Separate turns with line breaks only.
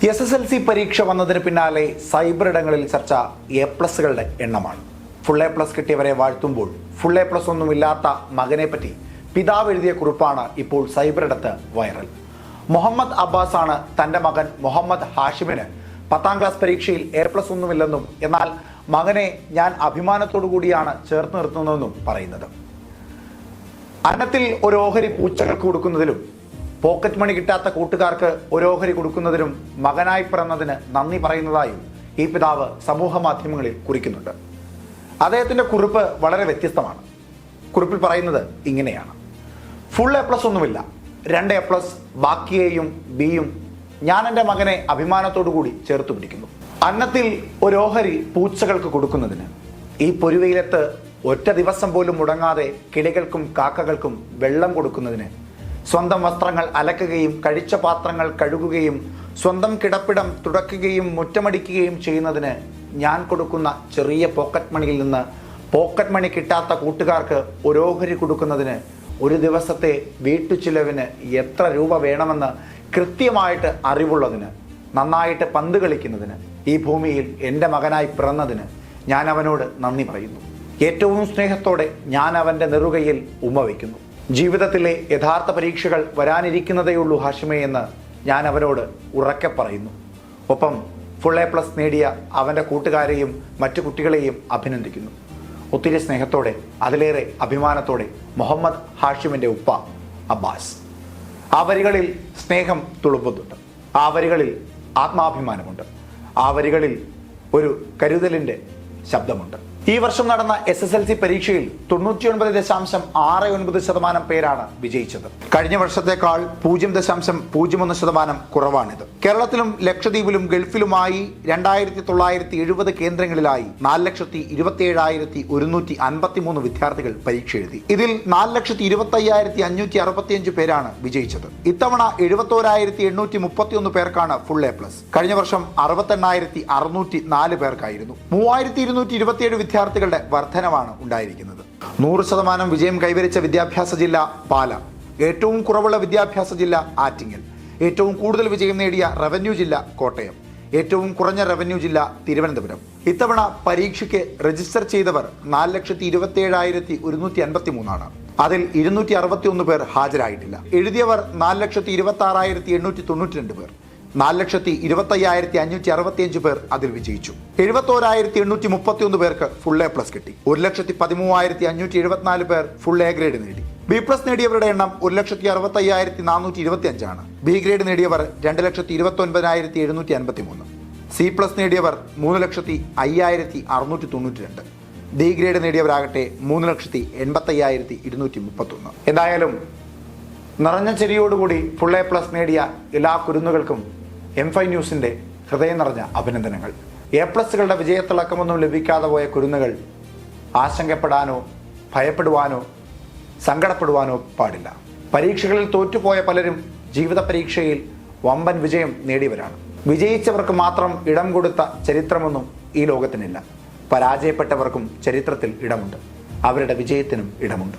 SSLC പരീക്ഷ വന്നതിന് പിന്നാലെ സൈബർ ഇടങ്ങളിൽ ചർച്ച എ+കളുടെ എണ്ണമാണ്. ഫുൾ A+ കിട്ടിയവരെ വാഴ്ത്തുമ്പോൾ ഫുൾ A+ ഒന്നുമില്ലാത്ത മകനെ പറ്റി പിതാവ് എഴുതിയ കുറിപ്പാണ് ഇപ്പോൾ സൈബർ ഇടത്ത് വൈറൽ. മുഹമ്മദ് അബ്ബാസ് ആണ് തന്റെ മകൻ മുഹമ്മദ് ഹാഷിമിന് 10ാം ക്ലാസ് പരീക്ഷയിൽ A+ ഒന്നുമില്ലെന്നും എന്നാൽ മകനെ ഞാൻ അഭിമാനത്തോടു കൂടിയാണ് ചേർത്ത് നിർത്തുന്നതെന്നും പറയുന്നത്. അന്നത്തിൽ ഒരു ഓഹരി പൂച്ചകൾക്ക് കൊടുക്കുന്നതിലും പോക്കറ്റ് മണി കിട്ടാത്ത കൂട്ടുകാർക്ക് ഒരു ഓഹരി കൊടുക്കുന്നതിനും മകനായി പിറന്നതിന് നന്ദി പറയുന്നതായും ഈ പിതാവ് സമൂഹ മാധ്യമങ്ങളിൽ കുറിക്കുന്നുണ്ട്. അദ്ദേഹത്തിന്റെ കുറിപ്പ് വളരെ വ്യത്യസ്തമാണ്. കുറിപ്പിൽ പറയുന്നത് ഇങ്ങനെയാണ്: ഫുൾ A+ ഒന്നുമില്ല, 2 A+, ബാക്കി Aയും Bയും ഞാൻ എൻ്റെ മകനെ അഭിമാനത്തോടു കൂടി ചേർത്തു പിടിക്കുന്നു. അന്നത്തിൽ ഒരു ഓഹരി പൂച്ചകൾക്ക് കൊടുക്കുന്നതിന്, ഈ പൊരുവെയിലത്ത് ഒറ്റ ദിവസം പോലും മുടങ്ങാതെ കിളികൾക്കും കാക്കകൾക്കും വെള്ളം കൊടുക്കുന്നതിന്, സ്വന്തം വസ്ത്രങ്ങൾ അലക്കുകയും കഴിച്ച പാത്രങ്ങൾ കഴുകുകയും സ്വന്തം കിടപ്പിടം തുടയ്ക്കുകയും മുറ്റമടിക്കുകയും ചെയ്യുന്നതിന് ഞാൻ കൊടുക്കുന്ന ചെറിയ പോക്കറ്റ് മണിയിൽ നിന്ന് പോക്കറ്റ് മണി കിട്ടാത്ത കൂട്ടുകാർക്ക് ഒരു ഓഹരി കൊടുക്കുന്നതിന്, ഒരു ദിവസത്തെ വീട്ടുചിലവിന് എത്ര രൂപ വേണമെന്ന് കൃത്യമായിട്ട് അറിവുള്ളതിന്, നന്നായിട്ട് പന്ത് കളിക്കുന്നതിന്, ഈ ഭൂമിയിൽ എൻ്റെ മകനായി പിറന്നതിന് ഞാൻ അവനോട് നന്ദി പറയുന്നു. ഏറ്റവും സ്നേഹത്തോടെ ഞാൻ അവൻ്റെ നെറുകയിൽ ഉമ്മ വയ്ക്കുന്നു. ജീവിതത്തിലെ യഥാർത്ഥ പരീക്ഷകൾ വരാനിരിക്കുന്നതേയുള്ളൂ ഹാഷിമേ എന്ന് ഞാൻ അവനോട് ഉറക്കെ പറയുന്നു. ഒപ്പം ഫുൾ A+ നേടിയ അവൻ്റെ കൂട്ടുകാരെയും മറ്റു കുട്ടികളെയും അഭിനന്ദിക്കുന്നു. ഒത്തിരി സ്നേഹത്തോടെ, അതിലേറെ അഭിമാനത്തോടെ മുഹമ്മദ് ഹാഷിമിൻ്റെ ഉപ്പ അബ്ബാസ്. ആ വരികളിൽ സ്നേഹം തുളുമ്പുന്നുണ്ട്, ആ വരികളിൽ ആത്മാഭിമാനമുണ്ട്, ആ വരികളിൽ ഒരു കരുതലിൻ്റെ ശബ്ദമുണ്ട്. ഈ വർഷം നടന്ന SSLC പരീക്ഷയിൽ 99.69% പേരാണ് വിജയിച്ചത്. കഴിഞ്ഞ വർഷത്തേക്കാൾ 0.01% കുറവാണിത്. കേരളത്തിലും ലക്ഷദ്വീപിലും ഗൾഫിലുമായി 2970 കേന്ദ്രങ്ങളിലായി 4,27,153 വിദ്യാർത്ഥികൾ പരീക്ഷ എഴുതി. ഇതിൽ 4,25,565 പേരാണ് വിജയിച്ചത്. ഇത്തവണ 71,831 പേർക്കാണ് ഫുൾ A+. കഴിഞ്ഞ വർഷം 68,604 പേർക്കായിരുന്നു. 3,227 വിദ്യാർത്ഥികളുടെ വർധനമാണ് ഉണ്ടായിരിക്കുന്നത്. 100% വിജയം കൈവരിച്ച വിദ്യാഭ്യാസ ജില്ല പാല, ഏറ്റവും കുറവുള്ള വിദ്യാഭ്യാസ ജില്ല ആറ്റിങ്ങൽ, ഏറ്റവും കൂടുതൽ വിജയം നേടിയ റവന്യൂ ജില്ല കോട്ടയം, ഏറ്റവും കുറഞ്ഞ റവന്യൂ ജില്ല തിരുവനന്തപുരം. ഇത്തവണ പരീക്ഷയ്ക്ക് രജിസ്റ്റർ ചെയ്തവർ 4,27,153 ആണ്. അതിൽ 261 പേർ ഹാജരായിട്ടില്ല. എഴുതിയവർ 4,26,892 പേർ. 4,25,565 പേർ അതിൽ വിജയിച്ചു. 71,831 പേർക്ക് ഫുൾ A+ കിട്ടി. 1,13,574 പേർ ഫുൾ A ഗ്രേഡ് നേടി. B+ നേടിയവരുടെ എണ്ണം 1,65,425 ആണ്. B ഗ്രേഡ് നേടിയവർ 2,29,753. C+ നേടിയവർ 3,05,692. D ഗ്രേഡ് നേടിയവരാകട്ടെ 3,85,231. എന്തായാലും നിറഞ്ഞ ചെരിയോടുകൂടി ഫുൾ A+ നേടിയ എല്ലാ കുരുന്നുകൾക്കും M5 ന്യൂസിൻ്റെ ഹൃദയം നിറഞ്ഞ അഭിനന്ദനങ്ങൾ. A+കളുടെ വിജയത്തിളക്കമൊന്നും ലഭിക്കാതെ പോയ കുരുന്നുകൾ ആശങ്കപ്പെടാനോ ഭയപ്പെടുവാനോ സങ്കടപ്പെടുവാനോ പാടില്ല. പരീക്ഷകളിൽ തോറ്റുപോയ പലരും ജീവിത പരീക്ഷയിൽ വമ്പൻ വിജയം നേടിയവരാണ്. വിജയിച്ചവർക്ക് മാത്രം ഇടം കൊടുത്ത ചരിത്രമൊന്നും ഈ ലോകത്തിനില്ല. പരാജയപ്പെട്ടവർക്കും ചരിത്രത്തിൽ ഇടമുണ്ട്, അവരുടെ വിജയത്തിനും ഇടമുണ്ട്.